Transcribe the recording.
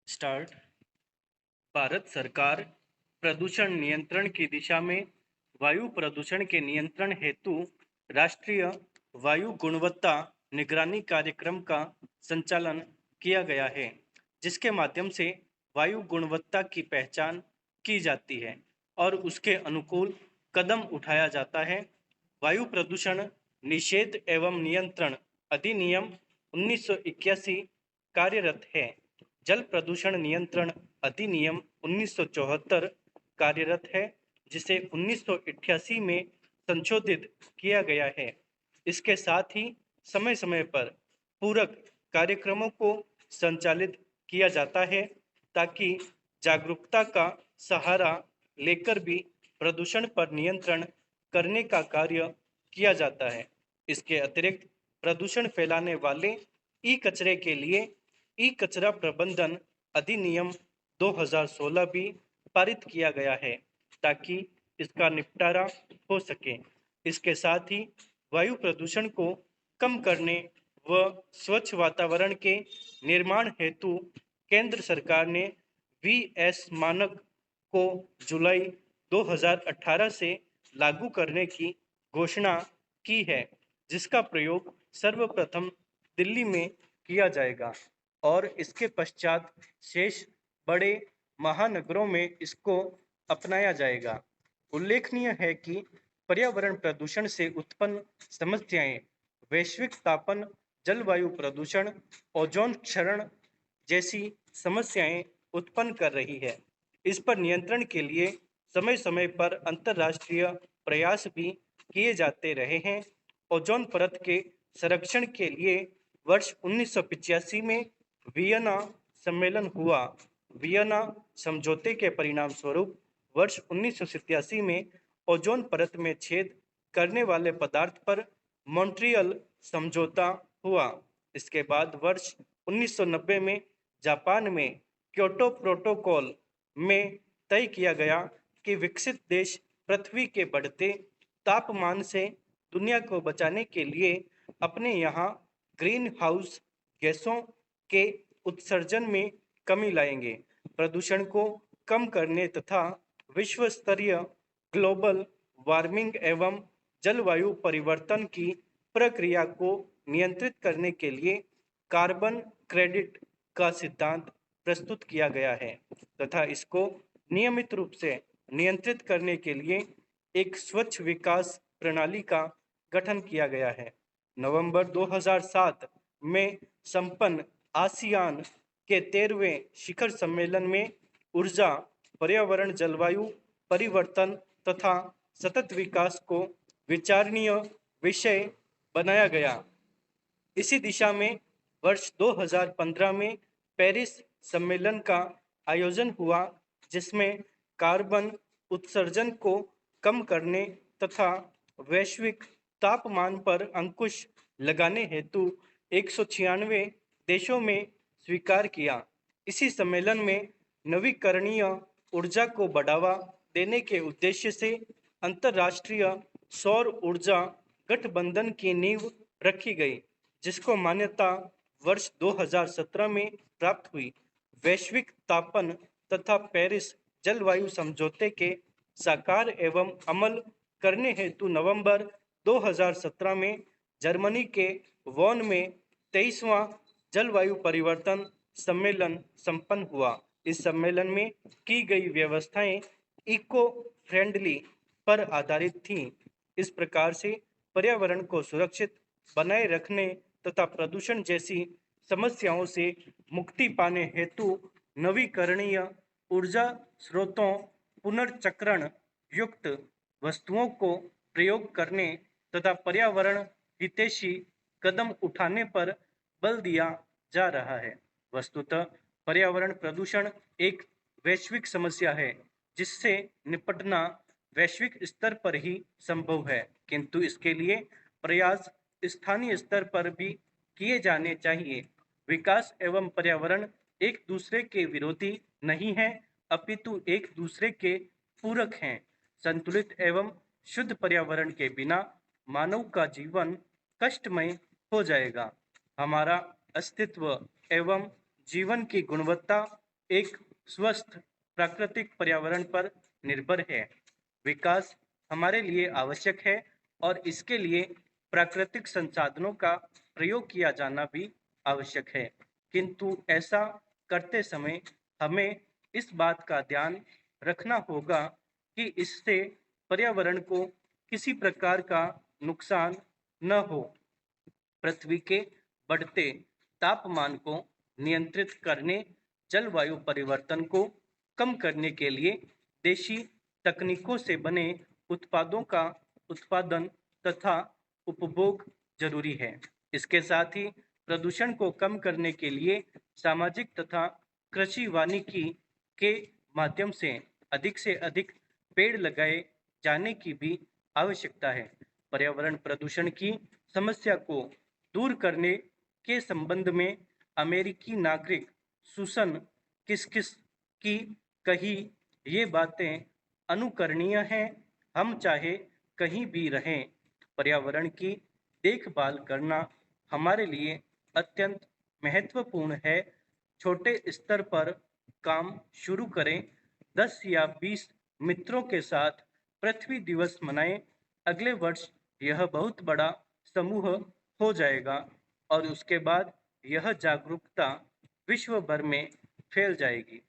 Start. Bharat सरकार प्रदूषण नियंत्रण की दिशा में वायु प्रदूषण के नियंत्रण हेतु राष्ट्रीय वायु गुणवत्ता निगरानी कार्यक्रम का संचालन किया गया है, जिसके माध्यम से वायु गुणवत्ता की पहचान की जाती है और उसके अनुकूल कदम उठाया जाता है। वायु प्रदूषण निषेध एवं नियंत्रण अधिनियम 1981 कार्यरत है। जल प्रदूषण नियंत्रण अधिनियम 1974 कार्यरत है, जिसे 1988 में संशोधित किया गया है। इसके साथ ही समय समय पर पूरक कार्यक्रमों को संचालित किया जाता है ताकि जागरूकता का सहारा लेकर भी प्रदूषण पर नियंत्रण करने का कार्य किया जाता है। इसके अतिरिक्त प्रदूषण फैलाने वाले ई कचरे के लिए ई कचरा प्रबंधन अधिनियम 2016 भी पारित किया गया है ताकि इसका निपटारा हो सके। इसके साथ ही वायु प्रदूषण को कम करने व स्वच्छ वातावरण के निर्माण हेतु केंद्र सरकार ने वीएस मानक को जुलाई 2018 से लागू करने की घोषणा की है, जिसका प्रयोग सर्वप्रथम दिल्ली में किया जाएगा और इसके पश्चात शेष बड़े महानगरों में इसको अपनाया जाएगा। उल्लेखनीय है कि पर्यावरण प्रदूषण से उत्पन्न समस्याएं वैश्विक तापन, जलवायु प्रदूषण, ओजोन क्षरण जैसी समस्याएं उत्पन्न कर रही है। इस पर नियंत्रण के लिए समय समय पर अंतर्राष्ट्रीय प्रयास भी किए जाते रहे हैं। ओजोन परत के संरक्षण के लिए वर्ष 1985 में वियना सम्मेलन हुआ। वियना समझौते के परिणाम स्वरूप वर्ष 1987 में ओजोन परत में छेद करने वाले पदार्थ पर मॉन्ट्रियल समझौता हुआ। इसके बाद वर्ष 1990 में जापान में क्योटो प्रोटोकॉल में तय किया गया कि विकसित देश पृथ्वी के बढ़ते तापमान से दुनिया को बचाने के लिए अपने यहाँ ग्रीन हाउस गैसों के उत्सर्जन में कमी लाएंगे। प्रदूषण को कम करने तथा विश्व स्तरीय ग्लोबल वार्मिंग एवं जलवायु परिवर्तन की प्रक्रिया को नियंत्रित करने के लिए कार्बन क्रेडिट का सिद्धांत प्रस्तुत किया गया है तथा इसको नियमित रूप से नियंत्रित करने के लिए एक स्वच्छ विकास प्रणाली का गठन किया गया है। नवंबर 2007 में संपन्न आसियान के 13वें शिखर सम्मेलन में ऊर्जा, पर्यावरण, जलवायु परिवर्तन तथा सतत विकास को विचारणीय विषय बनाया गया। इसी दिशा में वर्ष 2015 में पेरिस सम्मेलन का आयोजन हुआ, जिसमें कार्बन उत्सर्जन को कम करने तथा वैश्विक तापमान पर अंकुश लगाने हेतु 196 देशों में स्वीकार किया। इसी सम्मेलन में नवीकरणीय ऊर्जा को बढ़ावा देने के उद्देश्य से अंतर्राष्ट्रीय सौर ऊर्जा गठबंधन की नींव रखी गई, जिसको मान्यता वर्ष 2017 में प्राप्त हुई। वैश्विक तापन तथा पेरिस जलवायु समझौते के साकार एवं अमल करने हेतु नवंबर 2017 में जर्मनी के वॉन में 23वां जलवायु परिवर्तन सम्मेलन संपन्न हुआ। इस सम्मेलन में की गई व्यवस्थाएं इको फ्रेंडली पर आधारित थीं। इस प्रकार से पर्यावरण को सुरक्षित बनाए रखने तथा प्रदूषण जैसी समस्याओं से मुक्ति पाने हेतु नवीकरणीय ऊर्जा स्रोतों, पुनर्चक्रण युक्त वस्तुओं को प्रयोग करने तथा पर्यावरण हितैषी कदम उठाने पर बल दिया जा रहा है। वस्तुतः पर्यावरण प्रदूषण एक वैश्विक समस्या है, जिससे निपटना वैश्विक स्तर पर ही संभव है, किंतु इसके लिए प्रयास स्थानीय स्तर पर भी किए जाने चाहिए। विकास एवं पर्यावरण एक दूसरे के विरोधी नहीं है, अपितु एक दूसरे के पूरक हैं। संतुलित एवं शुद्ध पर्यावरण के बिना मानव का जीवन कष्टमय हो जाएगा। हमारा अस्तित्व एवं जीवन की गुणवत्ता एक स्वस्थ प्राकृतिक पर्यावरण पर निर्भर है। विकास हमारे लिए आवश्यक है और इसके लिए प्राकृतिक संसाधनों का प्रयोग किया जाना भी आवश्यक है। किंतु ऐसा करते समय हमें इस बात का ध्यान रखना होगा कि इससे पर्यावरण को किसी प्रकार का नुकसान न हो। पृथ्वी के बढ़ते तापमान को नियंत्रित करने, जलवायु परिवर्तन को कम करने के लिए देशी तकनीकों से बने उत्पादों का उत्पादन तथा उपभोग जरूरी है। इसके साथ ही प्रदूषण को कम करने के लिए सामाजिक तथा कृषि वानिकी के माध्यम से अधिक पेड़ लगाए जाने की भी आवश्यकता है। पर्यावरण प्रदूषण की समस्या को दूर करने के संबंध में अमेरिकी नागरिक सुसन किसकिस की कही ये बातें अनुकरणीय हैं। हम चाहे कहीं भी रहें, पर्यावरण की देखभाल करना हमारे लिए अत्यंत महत्वपूर्ण है। छोटे स्तर पर काम शुरू करें, 10 या 20 मित्रों के साथ पृथ्वी दिवस मनाएं। अगले वर्ष यह बहुत बड़ा समूह हो जाएगा और उसके बाद यह जागरूकता विश्व भर में फैल जाएगी।